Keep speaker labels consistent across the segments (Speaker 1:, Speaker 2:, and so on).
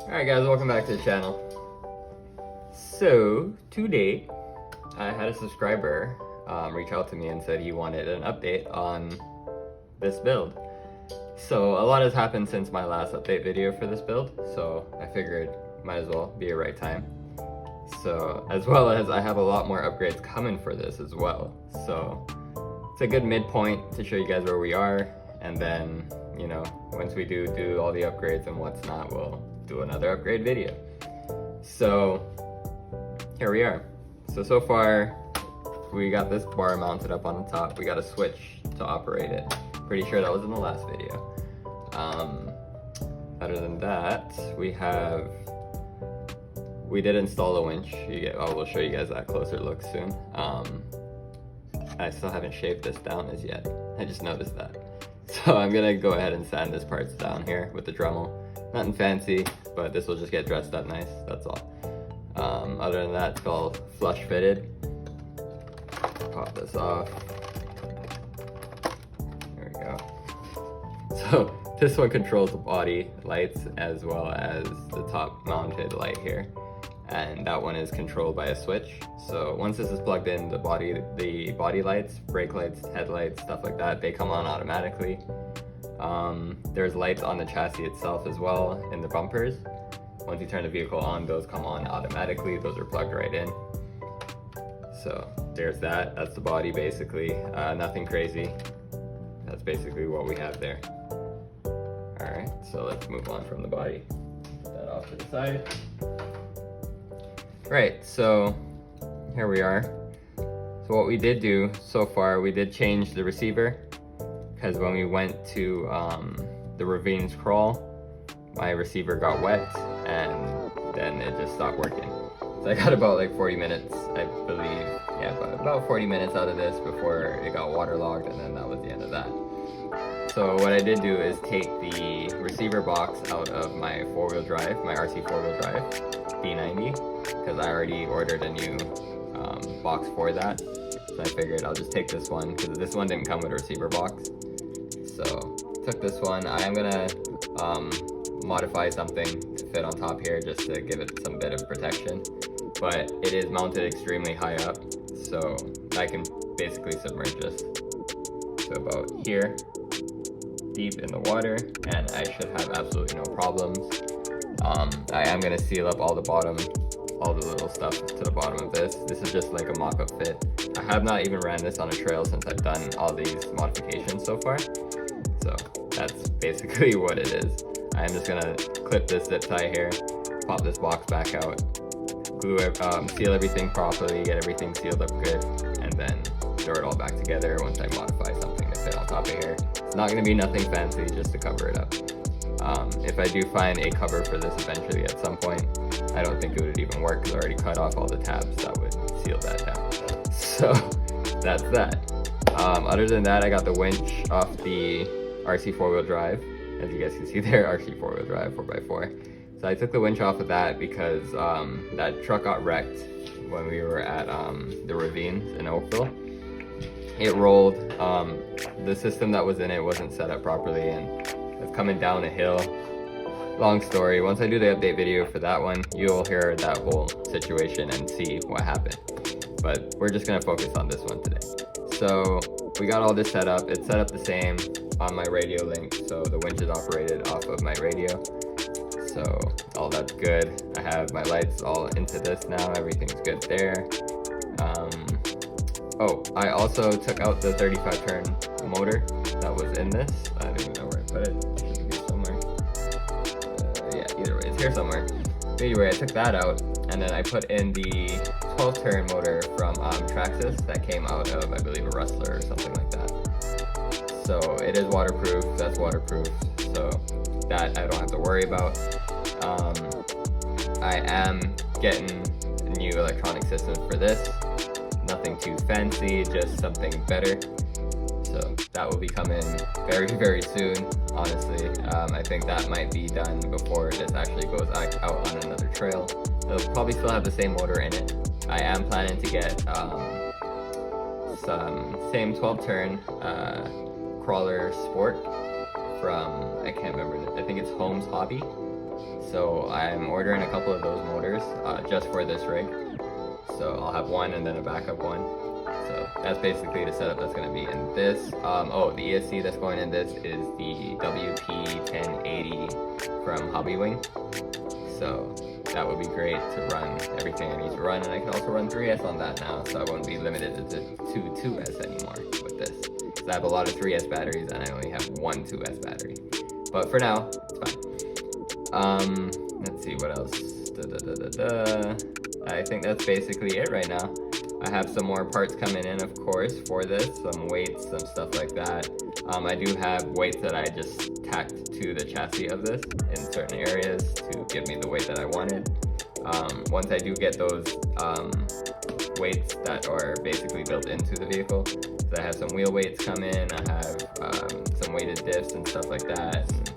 Speaker 1: Alright guys, welcome back to the channel. So, today, I had a subscriber reach out to me and said he wanted an update on this build. So, a lot has happened since my last update video for this build, so I figured might as well be a right time. So, as well as I have a lot more upgrades coming for this as well. So, it's a good midpoint to show you guys where we are, and then, you know, once we do all the upgrades and what's not, we'll do another upgrade video. So here we are. So far we got this bar mounted up on the top. We got a switch to operate it. Pretty sure that was in the last video. Other than that, we did install a winch. I will show you guys that closer look soon. I still haven't shaved this down as yet. I just noticed that. So I'm gonna go ahead and sand this parts down here with the Dremel. Nothing fancy, but this will just get dressed up nice, that's all. Other than that, it's all flush fitted. Pop this off. There we go. So this one controls the body lights as well as the top mounted light here. And that one is controlled by a switch. So once this is plugged in, the body lights, brake lights, headlights, stuff like that, they come on automatically. There's lights on the chassis itself as well in the bumpers. Once you turn the vehicle on, those come on automatically. Those are plugged right in. So there's that. That's the body basically. Nothing crazy. That's basically what we have there. All right, so let's move on from the body. Put that off to the side. Right, so here we are. So what we did do so far, we did change the receiver, because when we went to the ravines crawl, my receiver got wet and then it just stopped working. So I got about like 40 minutes, I believe. Yeah, but about 40 minutes out of this before it got waterlogged, and then that was the end of that. So what I did do is take the receiver box out of my four-wheel drive, my RC four-wheel drive, D90, because I already ordered a new box for that. So I figured I'll just take this one, because this one didn't come with a receiver box. So took this one. I am gonna modify something to fit on top here just to give it some bit of protection. But it is mounted extremely high up, so I can basically submerge this to about here, deep in the water, and I should have absolutely no problems. I am gonna seal up all the little stuff to the bottom of this. This is just like a mock-up fit. I have not even ran this on a trail since I've done all these modifications so far. So that's basically what it is. I'm just gonna clip this zip tie here, pop this box back out, glue it, seal everything properly, get everything sealed up good, and then throw it all back together once I modify something to fit on top of here. It's not gonna be nothing fancy, just to cover it up. If I do find a cover for this eventually at some point, I don't think it would even work because I already cut off all the tabs that would seal that down. So that's that. Other than that, I got the winch off the RC four-wheel drive. As you guys can see there, RC four-wheel drive 4x4. So I took the winch off of that because that truck got wrecked when we were at the ravines in Oakville. It rolled. The system that was in it wasn't set up properly, and it's coming down a hill. Long story. Once I do the update video for that one, you'll hear that whole situation and see what happened. But we're just gonna focus on this one today. So we got all this set up. It's set up the same on my radio link, so the winch is operated off of my radio. So all that's good. I have my lights all into this now. Everything's good there. Oh, I also took out the 35 turn motor that was in this. I don't even know where I put it. It should be somewhere. Yeah, either way, it's here somewhere. Anyway, I took that out, and then I put in the 12 turn motor from Traxxas that came out of, I believe, a Rustler or something like that. So it is waterproof. That's waterproof. So that I don't have to worry about. I am getting a new electronic system for this. Nothing too fancy, just something better. So that will be coming very, very soon, honestly. I think that might be done before this actually goes out on another trail. It'll probably still have the same motor in it. I am planning to get some same 12 turn crawler sport from, I can't remember, I think it's Holmes Hobby. So I'm ordering a couple of those motors just for this rig. So I'll have one and then a backup one. So that's basically the setup that's going to be in this. Oh, the ESC that's going in this is the WP1080 from Hobbywing. So that would be great to run everything I need to run, and I can also run 3S on that now, so I won't be limited to 2S anymore with this. So I have a lot of 3S batteries and I only have one 2S battery. But for now, it's fine. Let's see what else. I think that's basically it right now. I have some more parts coming in, of course, for this, some weights, some stuff like that. I do have weights that I just tacked to the chassis of this in certain areas to give me the weight that I wanted. Once I do get those weights that are basically built into the vehicle, so I have some wheel weights come in, I have some weighted diffs and stuff like that, and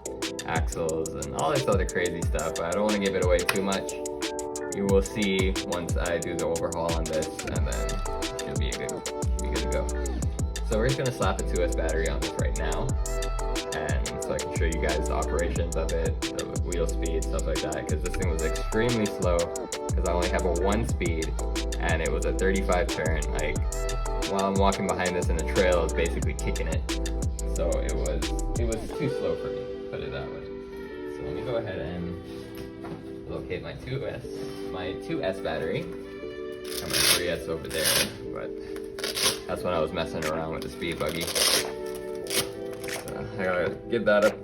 Speaker 1: axles and all this other crazy stuff, but I don't want to give it away too much. You will see once I do the overhaul on this, and then it'll be good to go. So we're just going to slap a 2S battery on this right now, and so I can show you guys the operations of it, the wheel speed, stuff like that, because this thing was extremely slow, because I only have a 1 speed, and it was a 35 turn. Like, while I'm walking behind this in the trail, I was basically kicking it. So it was too slow for me, put it that way. So let me go ahead and locate my 2S battery. Got my 3S over there, but that's when I was messing around with the speed buggy. So I gotta give that a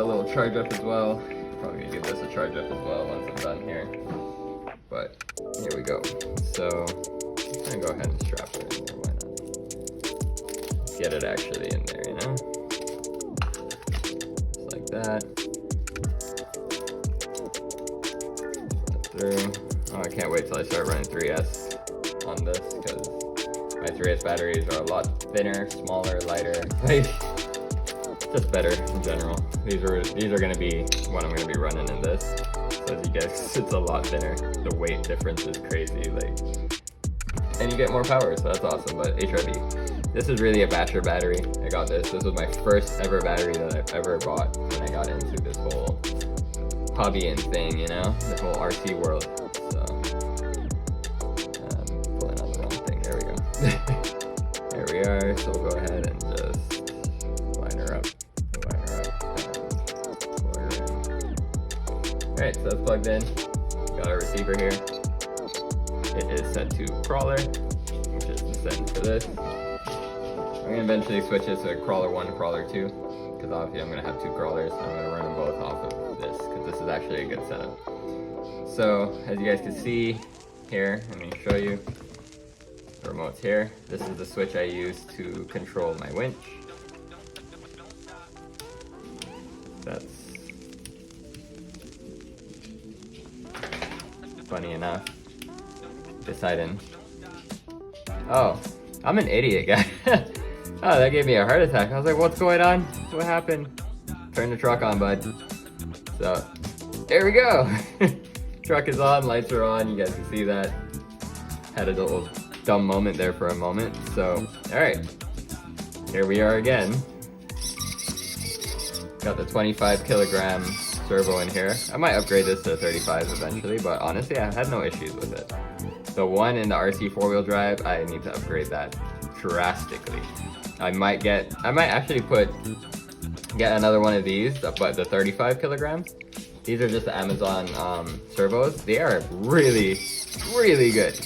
Speaker 1: little charge up as well. Probably gonna give this a charge up as well once I'm done here. But here we go. So I'm gonna go ahead and strap it in there. Why not? Get it actually in there, you know? Just like that. Through. Oh, I can't wait till I start running 3S on this, because my 3S batteries are a lot thinner, smaller, lighter, like just better in general. These are going to be what I'm going to be running in this. So as you guys, it's a lot thinner. The weight difference is crazy, like, and you get more power, so that's awesome. But HRV, this is really a basher battery. I got this. This was my first ever battery that I've ever bought when I got into this whole hobby and thing, you know, the whole RC world. So pulling on the wrong thing. There we go. There we are. So we'll go ahead and just line her up. And plug her in. All right, so that's plugged in. Got our receiver here. It is set to crawler, which is the setting for this. I'm gonna eventually switch it to crawler 1, crawler 2, because obviously I'm gonna have 2 crawlers. And I'm gonna run them both off of this, because this is actually a good setup. So as you guys can see here, let me show you. The remote's here. This is the switch I use to control my winch. That's funny enough. Deciding. Oh, I'm an idiot, guy. Oh, that gave me a heart attack. I was like, what's going on? What happened? Turn the truck on, bud. So, there we go. Truck is on, lights are on. You guys can see that. Had a little dumb moment there for a moment. So, alright. Here we are again. Got the 25 kilogram servo in here. I might upgrade this to 35 eventually, but honestly, I've had no issues with it. The one in the RC 4-wheel drive, I need to upgrade that drastically. I might actually get another one of these, but the 35 kilograms. These are just the Amazon servos. They are really, really good.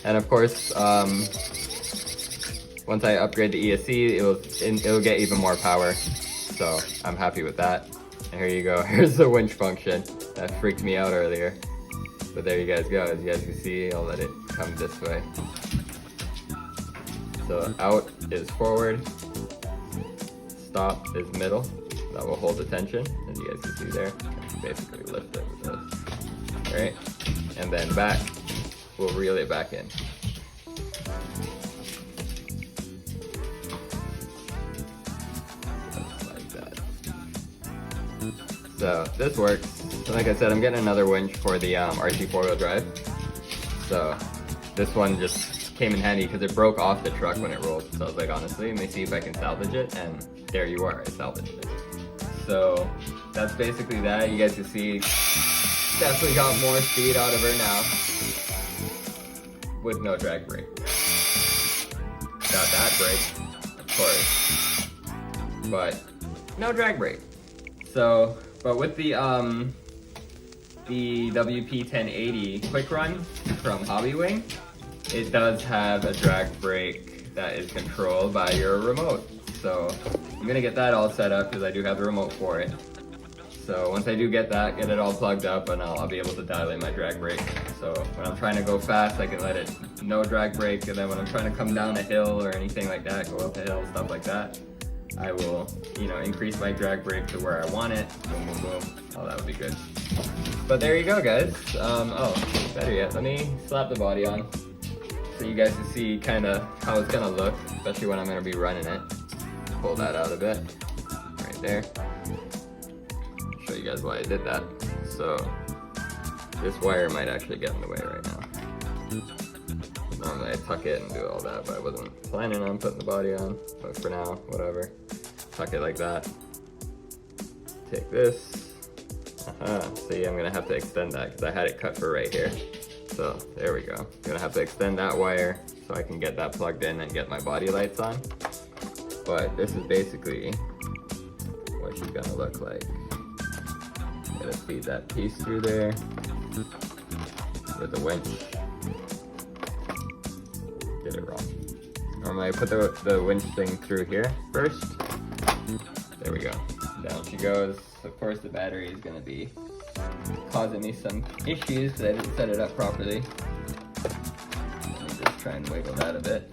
Speaker 1: And of course, once I upgrade the ESC, it'll get even more power. So I'm happy with that. And here you go. Here's the winch function. That freaked me out earlier. But there you guys go. As you guys can see, I'll let it come this way. So out is forward. Stop is middle. That will hold the tension, as you guys can see there. Basically lift it with this. Alright. And then back. We'll reel it back in. Just like that. So this works. So like I said, I'm getting another winch for the RC 4-wheel drive. So this one just came in handy because it broke off the truck when it rolled. So I was like, honestly, let me see if I can salvage it. And there you are, I salvaged it. So that's basically that. You guys can see, definitely got more speed out of her now with no drag brake. Got that brake, of course, but no drag brake. So, but with the WP1080 Quick Run from Hobby Wing, it does have a drag brake that is controlled by your remote. So I'm gonna get that all set up because I do have the remote for it. So once I do get that, get it all plugged up, and I'll be able to dial in my drag brake. So when I'm trying to go fast, I can let it no drag brake, and then when I'm trying to come down a hill or anything like that, go up a hill, stuff like that, I will, you know, increase my drag brake to where I want it. Boom, boom, boom. Oh, that would be good. But there you go, guys. Oh, better yet, let me slap the body on so you guys can see kind of how it's gonna look, especially when I'm gonna be running it. Pull that out a bit, right there. Show you guys why I did that. So this wire might actually get in the way right now. Normally I tuck it and do all that, but I wasn't planning on putting the body on. But for now, whatever. Tuck it like that. Take this. See, I'm gonna have to extend that because I had it cut for right here. So there we go. I'm gonna have to extend that wire so I can get that plugged in and get my body lights on. But this is basically what she's gonna look like. Gotta feed that piece through there with the winch. Did it wrong. Normally I put the winch thing through here first. There we go. Down she goes. Of course the battery is gonna be causing me some issues because I didn't set it up properly. Let me just try and wiggle that a bit.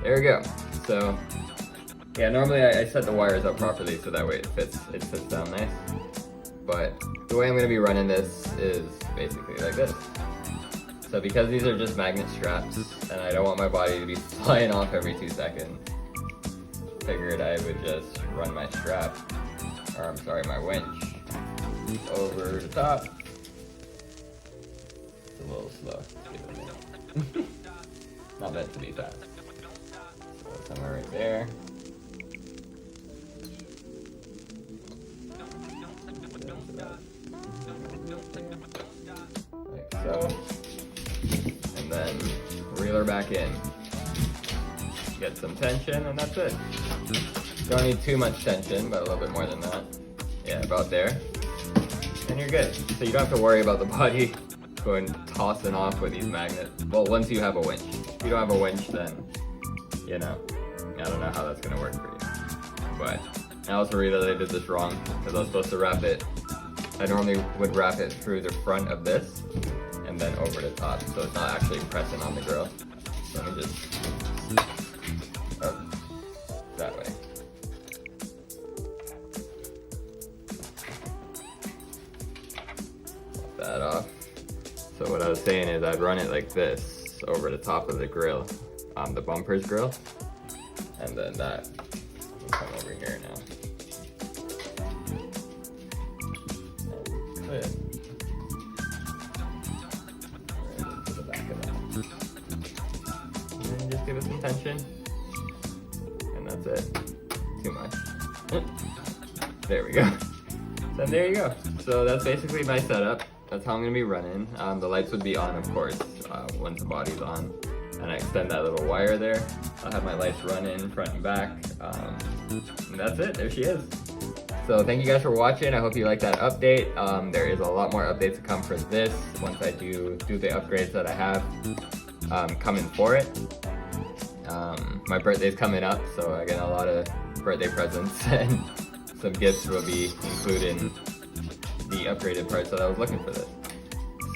Speaker 1: There we go. So yeah, normally I set the wires up properly so that way it sits down nice. But the way I'm gonna be running this is basically like this. So because these are just magnet straps and I don't want my body to be flying off every 2 seconds, figured I would just run my strap, or I'm sorry, my winch over the top. It's a little slow. Not meant to be fast. So somewhere right there. Like so. And then reel her back in. Get some tension, and that's it. Don't need too much tension, but a little bit more than that. Yeah, about there. And you're good. So you don't have to worry about the body going tossing off with these magnets. Well, once you have a winch. If you don't have a winch, then, you know, I don't know how that's gonna work for you. But I also realized I did this wrong because I was supposed to wrap it. I normally would wrap it through the front of this and then over the top, so it's not actually pressing on the grill. So let me just, that way. Pop that off. So what I was saying is I'd run it like this over the top of the grill, the bumper's grill, and then that will come over here now. And that's it. Right into the back of that. And then just give it some tension, and that's it. Too much. There we go. Then there you go. So that's basically my setup. That's how I'm gonna be running. The lights would be on, of course, once the body's on. And I extend that little wire there. I'll have my lights running front and back. And that's it, there she is. So thank you guys for watching. I hope you liked that update. There is a lot more updates to come for this once I do the upgrades that I have coming for it. My birthday's coming up, so I get a lot of birthday presents and some gifts will be including the upgraded parts that I was looking for this.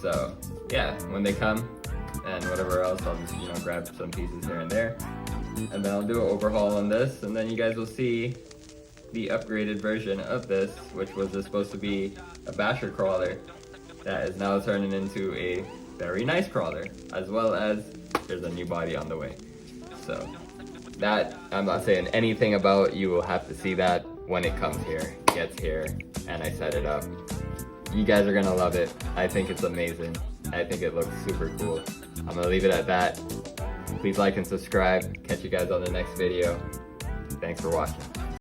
Speaker 1: So yeah, when they come and whatever else, I'll just, you know, grab some pieces here and there, and then I'll do an overhaul on this, and then you guys will see the upgraded version of this, which was supposed to be a basher crawler that is now turning into a very nice crawler, as well as there's a new body on the way. So that I'm not saying anything about. You will have to see that when it comes here, gets here, and I set it up. You guys are gonna love it. I think it's amazing. I think it looks super cool. I'm gonna leave it at that. Please like and subscribe. Catch you guys on the next video. Thanks for watching.